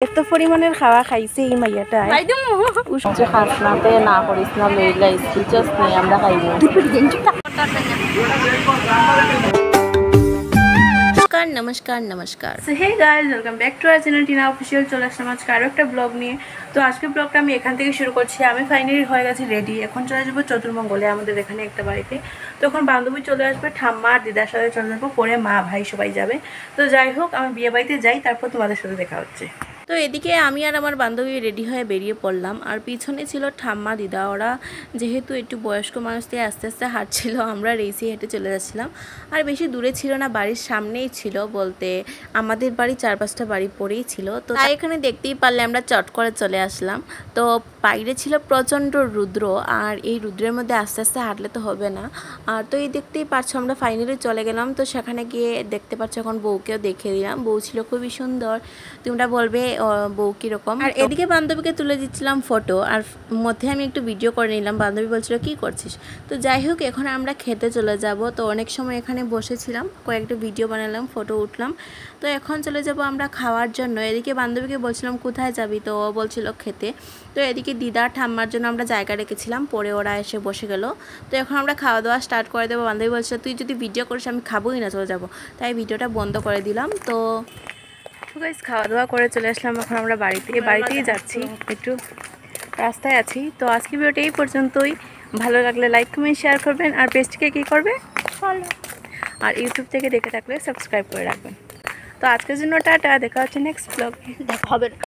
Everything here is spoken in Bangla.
এত পরিমাণের খাওয়া খাইছে এই মাইয়াটায় উষ্টি খাস নাতে না করিস না লইলা স্কিচস নেই আমরা খাইব। নমস্কার নমস্কার so hey guys, welcome back to our channel Tina official. চলে আসলাম আজকে আরও একটা ব্লগ নিয়ে। তো আজকের ব্লগটা আমি এখান থেকে শুরু করছি। আমি ফাইনালি হয়ে গেছি রেডি, এখন চলে যাবো চতুর্মঙ্গলে আমাদের এখানে একটা বাড়িতে। তো এখন বান্ধবী চলে আসবে, ঠাম্মা আর দিদার সাথে চলে যাবো, পরে মা ভাই সবাই যাবে। তো যাই হোক, আমি বিয়ে বাড়িতে যাই, তারপর তোমাদের সাথে দেখা হচ্ছে। তো এদিকে আমি আর আমার বান্ধবী রেডি হয়ে বেরিয়ে পড়লাম, আর পিছনে ছিল ঠাম্মা দিদা। ওরা যেহেতু একটু বয়স্ক মানুষ দিয়ে আস্তে আস্তে হাঁটছিল, আমরা রেসে হেঁটে চলে যাচ্ছিলাম। আর বেশি দূরে ছিল না, বাড়ির সামনেই ছিল, বলতে আমাদের বাড়ি 4-5টা বাড়ি পরেই ছিল। তো তাই এখানে দেখতেই পারলে আমরা চট করে চলে আসলাম। তো বাইরে ছিল প্রচণ্ড রুদ্র, আর এই রুদ্রের মধ্যে আস্তে আস্তে হাঁটলে তো হবে না। আর তো এই দেখতেই পাচ্ছ আমরা ফাইনালি চলে গেলাম। তো সেখানে গিয়ে দেখতে পাচ্ছ এখন বউকেও দেখে দিলাম। বউ ছিল খুবই সুন্দর, তোমরা বলবে বউ কীরকম। আর এদিকে বান্ধবীকে তুলে দিচ্ছিলাম ফটো, আর মধ্যে আমি একটু ভিডিও করে নিলাম। বান্ধবী বলছিল কী করছিস। তো যাই হোক, এখন আমরা খেতে চলে যাব। তো অনেক সময় এখানে বসেছিলাম, কয়েকটা ভিডিও বানালাম, ফটো উঠলাম। তো এখন চলে যাব আমরা খাওয়ার জন্য। এদিকে বান্ধবীকে বলছিলাম কোথায় যাবি, তো ও বলছিল খেতে। তো এদিকে দিদা ঠাম্মার জন্য আমরা জায়গা রেখেছিলাম, পরে ওরা এসে বসে গেল। তো এখন আমরা খাওয়া দাওয়া স্টার্ট করে দেবো। বান্ধবী বলছিল তুই যদি ভিডিও করিস আমি খাবোই না, চলে যাবো। তাই ভিডিওটা বন্ধ করে দিলাম। তো গাইস, খাওয়া দাওয়া করে চলে আসলাম। এখন আমরা বাড়িতেই যাচ্ছি, একটু রাস্তায় আছি। তো আজকে ভিডিওটা এই পর্যন্তই। ভালো লাগলে লাইক কমেন্ট শেয়ার করবেন, আর পেজটিকে কী করবে ফলো, আর ইউটিউব থেকে দেখে থাকলে সাবস্ক্রাইব করে রাখবেন। তো আজকের জন্য টাটা, দেখা হচ্ছে নেক্সট ব্লগে। দেখা হবে।